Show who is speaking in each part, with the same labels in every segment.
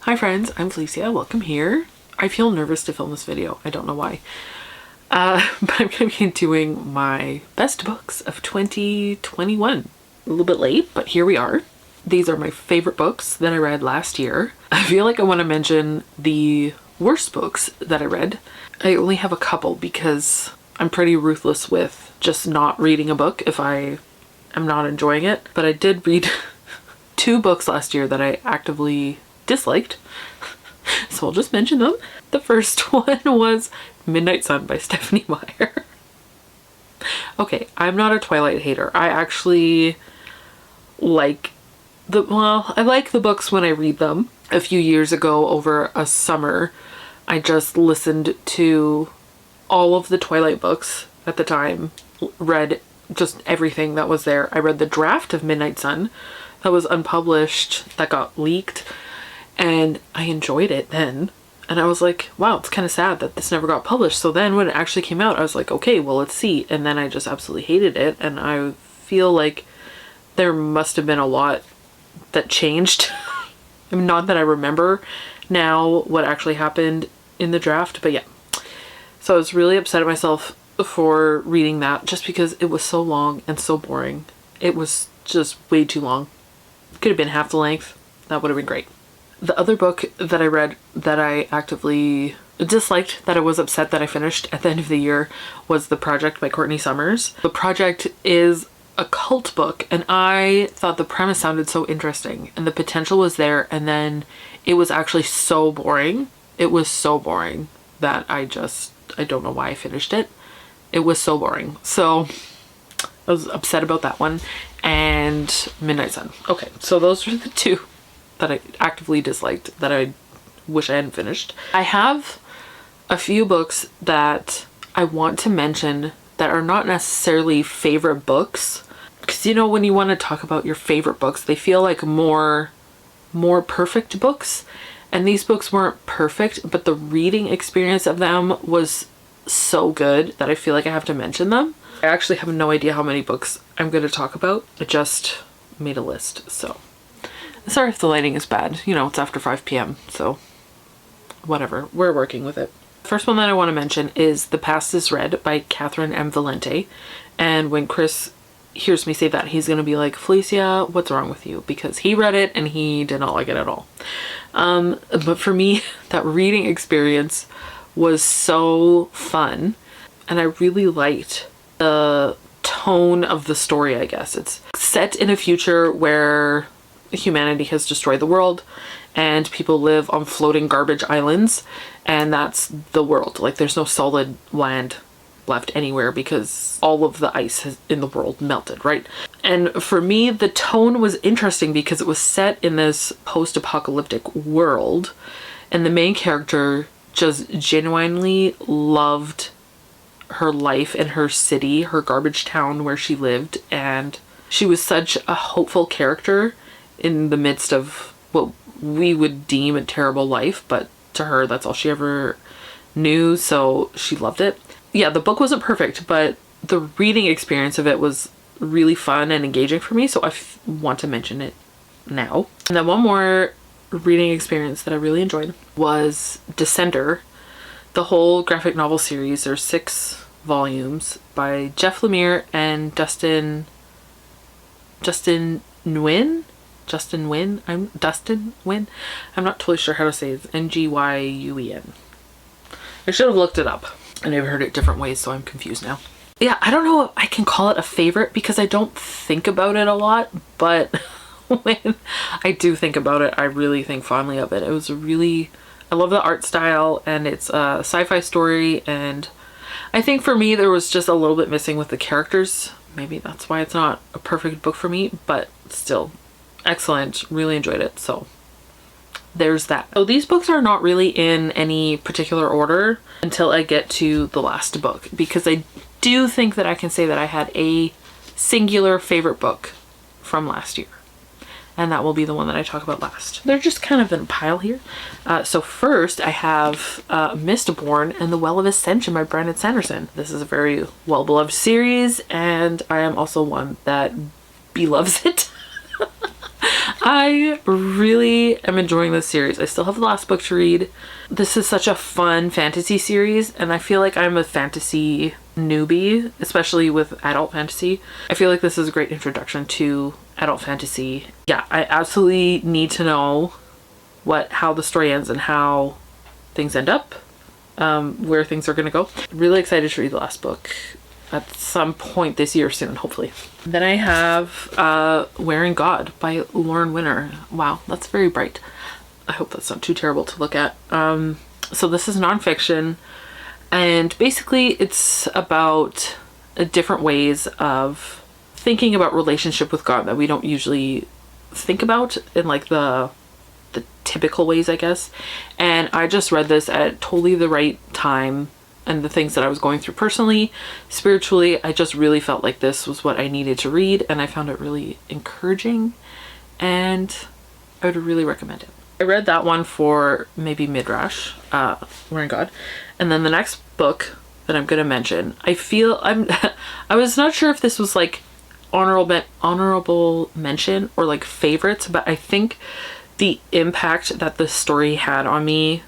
Speaker 1: Hi friends, I'm Felicia, welcome here. I feel nervous to film this video, I don't know why. But I'm going to be doing my best books of 2021. A little bit late, but here we are. These are my favorite books that I read last year. I feel like I want to mention the worst books that I read. I only have a couple because I'm pretty ruthless with just not reading a book if I am not enjoying it. But I did read 2 books last year that I actively disliked. So I'll just mention them. The first one was Midnight Sun by Stephanie Meyer. Okay, I'm not a Twilight hater. I actually like I like the books when I read them. A few years ago over a summer, I just listened to all of the Twilight books at the time, read just everything that was there. I read the draft of Midnight Sun that was unpublished, that got leaked, and I enjoyed it then. And I was like, wow, it's kind of sad that this never got published. So then when it actually came out, I was like, okay, well, let's see. And then I just absolutely hated it. And I feel like there must have been a lot that changed. I mean, not that I remember now what actually happened in the draft, but yeah. So I was really upset at myself for reading that just because it was so long and so boring. It was just way too long. It could have been half the length. That would have been great. The other book that I read that I actively disliked, that I was upset that I finished at the end of the year, was The Project by Courtney Summers. The Project is a cult book, and I thought the premise sounded so interesting and the potential was there, and then it was actually so boring. It was so boring that I don't know why I finished it. It was so boring. So I was upset about that one, and Midnight Sun. Okay, so those are the 2 that I actively disliked that I wish I hadn't finished. I have a few books that I want to mention that are not necessarily favorite books, because you know, when you want to talk about your favorite books, they feel like more perfect books, and these books weren't perfect, but the reading experience of them was so good that I feel like I have to mention them. I actually have no idea how many books I'm going to talk about. I just made a list, so sorry if the lighting is bad. You know, it's after 5 p.m. so whatever, we're working with it. First one that I want to mention is The Past is Red by Catherine M. Valente. And when Chris hears me say that, he's going to be like, Felicia, what's wrong with you? Because he read it and he did not like it at all. But for me, that reading experience was so fun. And I really liked the tone of the story, I guess. It's set in a future where humanity has destroyed the world and people live on floating garbage islands, and that's the world. Like, there's no solid land left anywhere because all of the ice in the world melted, right? And for me, the tone was interesting because it was set in this post-apocalyptic world, and the main character just genuinely loved her life in her city, her garbage town where she lived, and she was such a hopeful character in the midst of what we would deem a terrible life, but to her, that's all she ever knew, so she loved it. Yeah, the book wasn't perfect, but the reading experience of it was really fun and engaging for me, so I want to mention it now. And then one more reading experience that I really enjoyed was Descender, the whole graphic novel series. There's 6 volumes by Jeff Lemire and Dustin Nguyen. I'm not totally sure how to say it. Nguyen. I should have looked it up, and I've heard it different ways, so I'm confused now. Yeah, I don't know if I can call it a favorite because I don't think about it a lot, but when I do think about it, I really think fondly of it. I love the art style, and it's a sci-fi story, and I think for me there was just a little bit missing with the characters. Maybe that's why it's not a perfect book for me, but still excellent. Really enjoyed it. So there's that. So these books are not really in any particular order until I get to the last book, because I do think that I can say that I had a singular favorite book from last year, and that will be the one that I talk about last. They're just kind of in a pile here. So first I have Mistborn and the Well of Ascension by Brandon Sanderson. This is a very well-beloved series, and I am also one that beloves it. I really am enjoying this series. I still have the last book to read. This is such a fun fantasy series, and I feel like I'm a fantasy newbie, especially with adult fantasy. I feel like this is a great introduction to adult fantasy. Yeah, I absolutely need to know how the story ends and how things end up, where things are going to go. Really excited to read the last book at some point this year soon, hopefully. Then I have Wearing God by Lauren Winner. Wow, that's very bright. I hope that's not too terrible to look at. So this is nonfiction, and basically it's about different ways of thinking about relationship with God that we don't usually think about in like the typical ways, I guess. And I just read this at totally the right time, and the things that I was going through personally, spiritually, I just really felt like this was what I needed to read, and I found it really encouraging, and I would really recommend it. I read that one for maybe Midrash, Wearing God, and then the next book that I'm gonna mention, I was not sure if this was like honorable mention or like favorites, but I think the impact that the story had on me,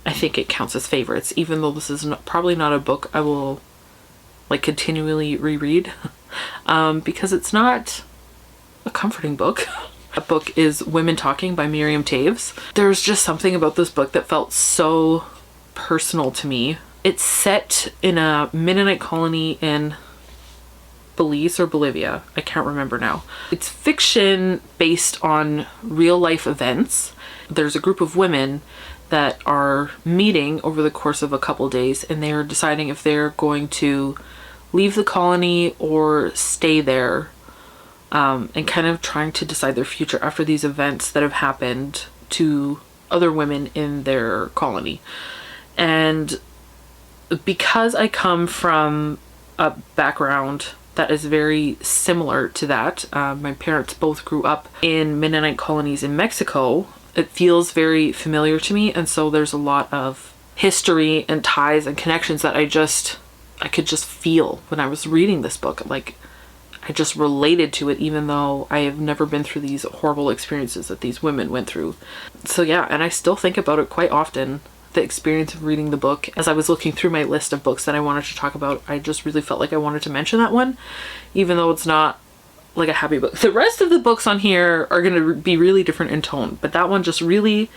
Speaker 1: I think it counts as favorites, even though this is probably not a book I will like continually reread, because it's not a comforting book. That book is Women Talking by Miriam Taves. There's just something about this book that felt so personal to me. It's set in a Mennonite colony in Belize or Bolivia. I can't remember now. It's fiction based on real life events. There's a group of women that are meeting over the course of a couple days, and they are deciding if they're going to leave the colony or stay there, and kind of trying to decide their future after these events that have happened to other women in their colony. And because I come from a background that is very similar to that, my parents both grew up in Mennonite colonies in Mexico, it feels very familiar to me, and so there's a lot of history and ties and connections that I could just feel when I was reading this book. Like, I just related to it, even though I have never been through these horrible experiences that these women went through. So yeah, and I still think about it quite often, the experience of reading the book. As I was looking through my list of books that I wanted to talk about, I just really felt like I wanted to mention that one, even though it's not like a happy book. The rest of the books on here are going to be really different in tone, but that one just really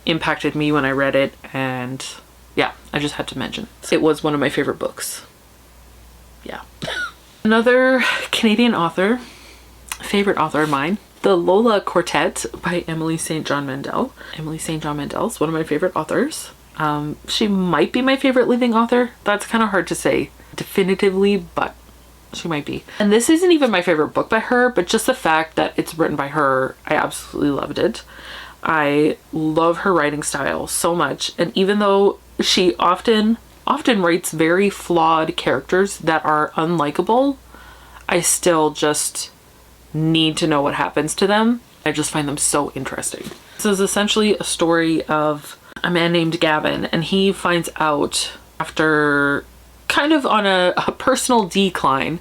Speaker 1: impacted me when I read it, and yeah, I just had to mention. It was one of my favorite books. Yeah. Another Canadian author, favorite author of mine, The Lola Quartet by Emily St. John Mandel. Emily St. John Mandel is one of my favorite authors. She might be my favorite living author. That's kind of hard to say definitively, but she might be. And this isn't even my favorite book by her, but just the fact that it's written by her, I absolutely loved it. I love her writing style so much, and even though she often writes very flawed characters that are unlikable, I still just need to know what happens to them. I just find them so interesting. This is essentially a story of a man named Gavin, and he finds out after kind of on a personal decline,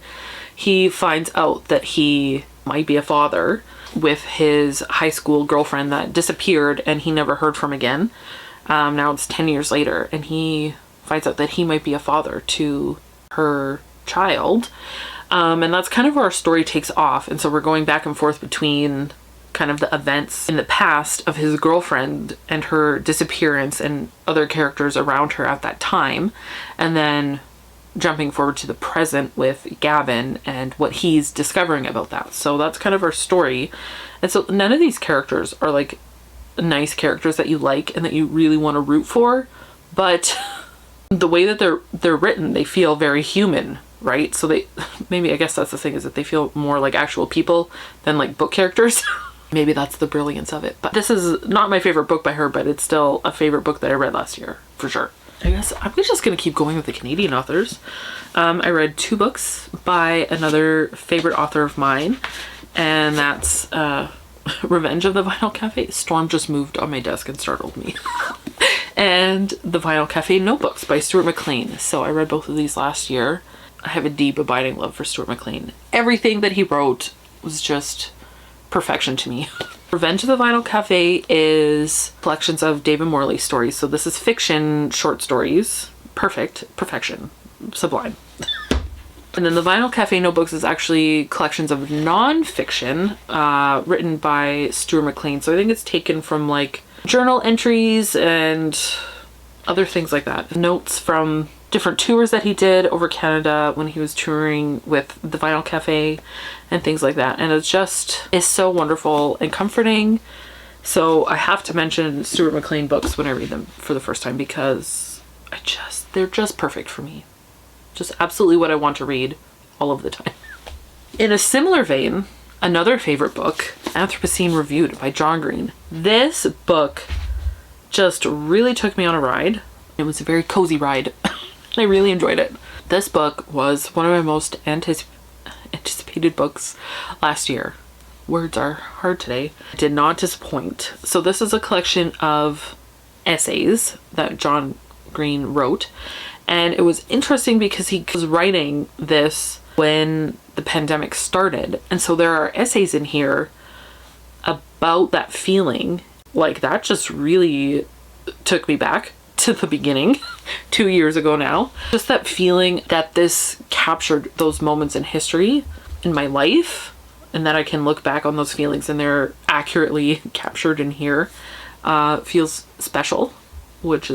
Speaker 1: he finds out that he might be a father with his high school girlfriend that disappeared and he never heard from again. Now it's 10 years later, and he finds out that he might be a father to her child. And that's kind of where our story takes off. And so we're going back and forth between kind of the events in the past of his girlfriend and her disappearance and other characters around her at that time, and then jumping forward to the present with Gavin and what he's discovering about that. So that's kind of our story. And so none of these characters are like nice characters that you like and that you really want to root for, but the way that they're written, they feel very human, right? So they, maybe, I guess that's the thing, is that they feel more like actual people than like book characters. Maybe that's the brilliance of it. But this is not my favorite book by her, but it's still a favorite book that I read last year, for sure. I guess I'm just going to keep going with the Canadian authors. I read 2 books by another favorite author of mine, and that's Revenge of the Vinyl Cafe. Storm just moved on my desk and startled me. And The Vinyl Cafe Notebooks by Stuart McLean. So I read both of these last year. I have a deep, abiding love for Stuart McLean. Everything that he wrote was just perfection to me. Revenge of the Vinyl Cafe is collections of David Morley stories. So this is fiction short stories. Perfection. Sublime. And then the Vinyl Cafe notebooks is actually collections of non-fiction written by Stuart McLean. So I think it's taken from like journal entries and other things like that. Notes from different tours that he did over Canada when he was touring with the Vinyl Cafe and things like that. And it's so wonderful and comforting. So I have to mention Stuart McLean books when I read them for the first time because they're just perfect for me. Just absolutely what I want to read all of the time. In a similar vein, another favorite book, Anthropocene Reviewed by John Green. This book just really took me on a ride. It was a very cozy ride. I really enjoyed it. This book was one of my most anticipated books last year. Words are hard today. It did not disappoint. So this is a collection of essays that John Green wrote. And it was interesting because he was writing this when the pandemic started. And so there are essays in here about that feeling. Like that just really took me back to the beginning 2 years ago now. Just that feeling that this captured those moments in history in my life and that I can look back on those feelings and they're accurately captured in here feels special, which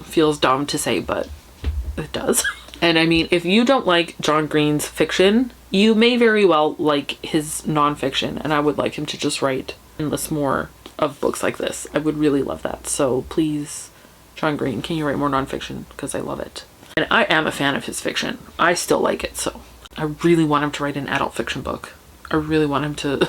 Speaker 1: feels dumb to say, but it does. And I mean, if you don't like John Green's fiction, you may very well like his nonfiction, and I would like him to just write endless more of books like this. I would really love that. So please, John Green, can you write more nonfiction? Because I love it. And I am a fan of his fiction. I still like it, so I really want him to write an adult fiction book. I really want him to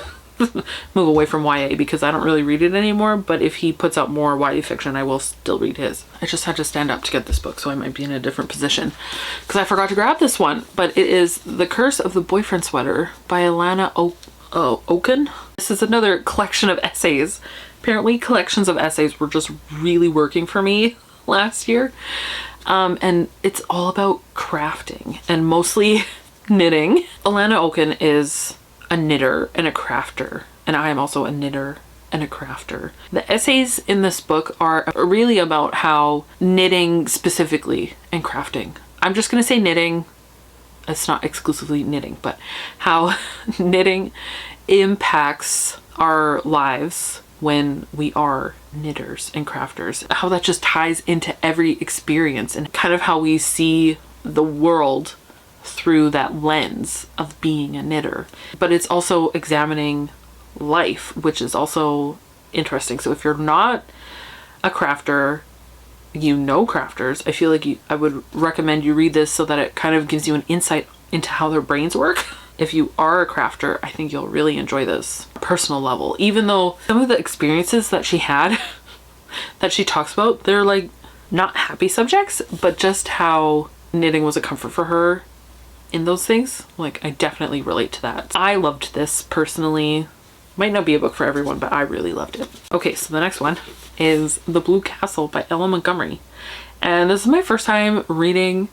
Speaker 1: move away from YA because I don't really read it anymore, but if he puts out more YA fiction, I will still read his. I just had to stand up to get this book, so I might be in a different position because I forgot to grab this one, but it is The Curse of the Boyfriend Sweater by Alana Oken. This is another collection of essays. Apparently collections of essays were just really working for me last year. And it's all about crafting and mostly knitting. Alana Oken is a knitter and a crafter, and I am also a knitter and a crafter. The essays in this book are really about how knitting specifically and crafting. I'm just going to say knitting. It's not exclusively knitting, but how knitting impacts our lives when we are knitters and crafters. How that just ties into every experience and kind of how we see the world through that lens of being a knitter. But it's also examining life, which is also interesting. So if you're not a crafter, you know crafters, I feel like I would recommend you read this so that it kind of gives you an insight into how their brains work. If you are a crafter, I think you'll really enjoy this personal level. Even though some of the experiences that she had that she talks about, they're like not happy subjects, but just how knitting was a comfort for her in those things. Like, I definitely relate to that. I loved this personally. Might not be a book for everyone, but I really loved it. Okay, so the next one is The Blue Castle by Ellen Montgomery. And this is my first time reading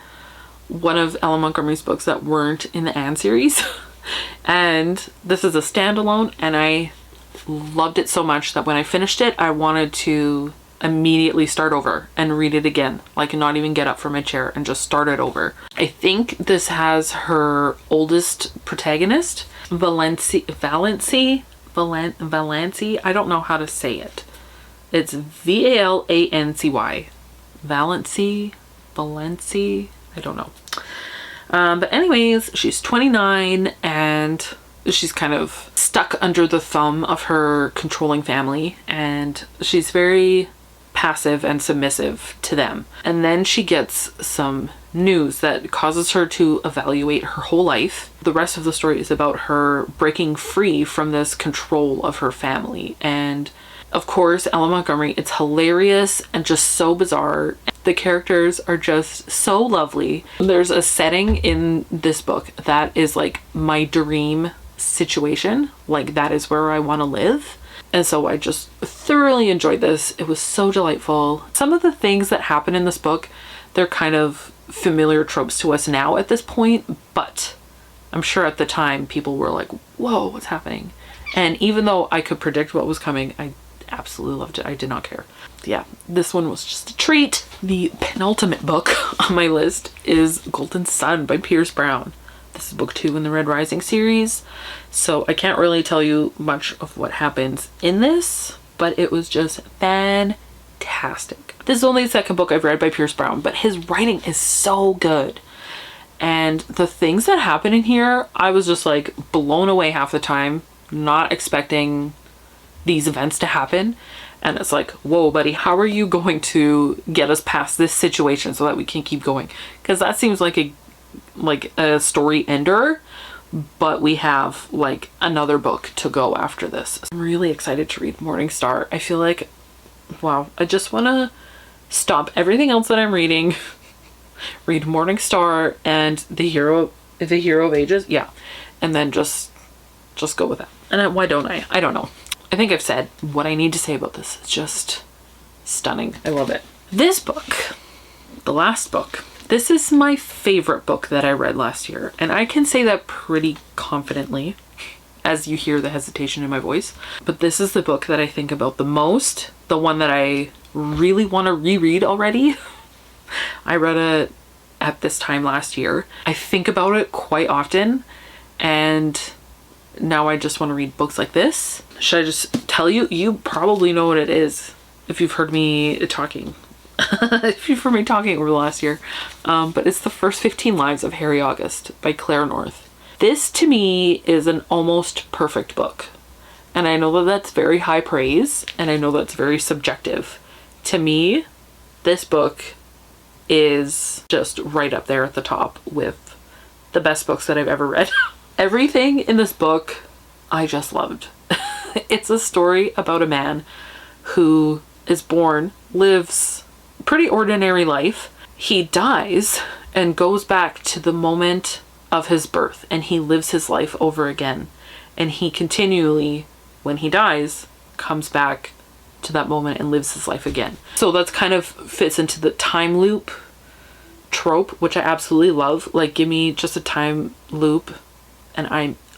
Speaker 1: one of Ellen Montgomery's books that weren't in the Anne series. And this is a standalone, and I loved it so much that when I finished it, I wanted to immediately start over and read it again, like not even get up from my chair and just start it over. I think this has her oldest protagonist, Valancy. I don't know how to say it. It's Valancy. Valancy. I don't know. But anyways, she's 29 and she's kind of stuck under the thumb of her controlling family, and she's very passive and submissive to them. And then she gets some news that causes her to evaluate her whole life. The rest of the story is about her breaking free from this control of her family. And of course, Ellen Montgomery, it's hilarious and just so bizarre. The characters are just so lovely. There's a setting in this book that is like my dream situation. Like, that is where I want to live. And so I just thoroughly enjoyed this. It was so delightful. Some of the things that happen in this book, they're kind of familiar tropes to us now at this point, but I'm sure at the time people were like, whoa, what's happening? And even though I could predict what was coming, I absolutely loved it. I did not care. Yeah, this one was just a treat. The penultimate book on my list is Golden Sun by Pierce Brown. This is book 2 in the Red Rising series. So I can't really tell you much of what happens in this, but it was just fantastic. This is only the second book I've read by Pierce Brown, but his writing is so good. And the things that happen in here, I was just like blown away half the time, not expecting these events to happen. And it's like, whoa, buddy, how are you going to get us past this situation so that we can keep going? Because that seems like a story ender, but we have like another book to go after this. I'm really excited to read Morning Star. I feel like, wow, I just want to stop everything else that I'm reading, read Morning Star and the Hero of Ages, yeah, and then just go with that. And why don't I? I don't know. I think I've said what I need to say about this. It's just stunning. I love it. This book, the last book, this is my favorite book that I read last year. And I can say that pretty confidently, as you hear the hesitation in my voice. But this is the book that I think about the most. The one that I really want to reread already. I read it at this time last year. I think about it quite often. And now I just want to read books like this. Should I just tell you? You probably know what it is if you've heard me talking. If you've heard me talking over the last year. But it's The First 15 Lives of Harry August by Claire North. This to me is an almost perfect book. And I know that that's very high praise, and I know that's very subjective. To me, this book is just right up there at the top with the best books that I've ever read. Everything in this book I just loved. It's a story about a man who is born, lives a pretty ordinary life. He dies and goes back to the moment of his birth, and he lives his life over again. And he continually, when he dies, comes back to that moment and lives his life again. So that's kind of fits into the time loop trope, which I absolutely love. Like, give me just a time loop and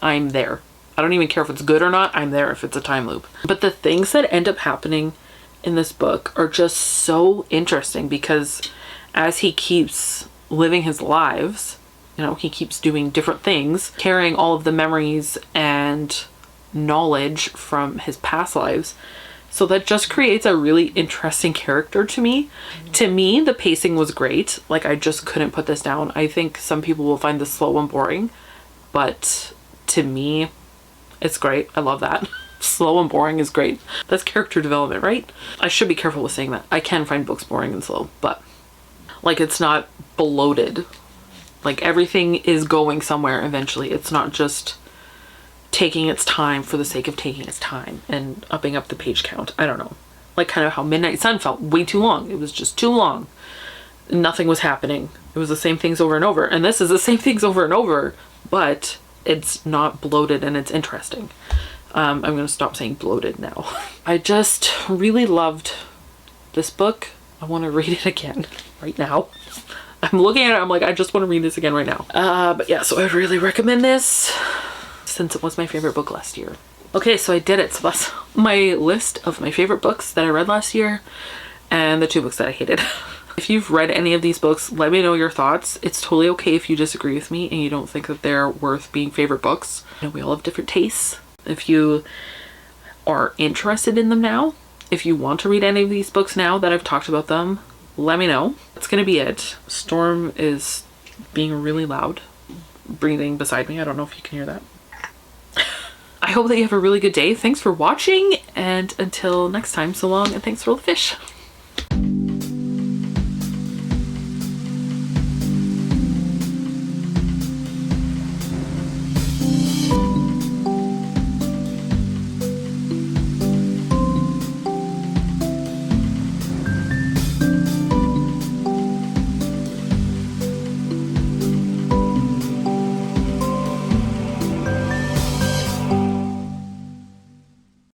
Speaker 1: I'm there. I don't even care if it's good or not. I'm there if it's a time loop. But the things that end up happening in this book are just so interesting, because as he keeps living his lives, you know, he keeps doing different things, carrying all of the memories and knowledge from his past lives. So that just creates a really interesting character to me. To me, the pacing was great. Like, I just couldn't put this down. I think some people will find this slow and boring, but to me, it's great. I love that. Slow and boring is great. That's character development, right? I should be careful with saying that. I can find books boring and slow, but like, it's not bloated. Like, everything is going somewhere eventually. It's not just taking its time for the sake of taking its time and upping up the page count. I don't know. Like, kind of how Midnight Sun felt way too long. It was just too long. Nothing was happening. It was the same things over and over. And this is the same things over and over, but it's not bloated and it's interesting. I'm going to stop saying bloated now. I just really loved this book. I want to read it again right now. I'm looking at it, I'm like, I just want to read this again right now. But yeah, so I really recommend this since it was my favorite book last year. Okay, so I did it. So that's my list of my favorite books that I read last year and the 2 books that I hated. If you've read any of these books, let me know your thoughts. It's totally okay if you disagree with me and you don't think that they're worth being favorite books. You know, we all have different tastes. If you are interested in them now, if you want to read any of these books now that I've talked about them, let me know. That's gonna be it. Storm is being really loud, breathing beside me. I don't know if you can hear that. I hope that you have a really good day. Thanks for watching, and until next time, so long, and thanks for all the fish.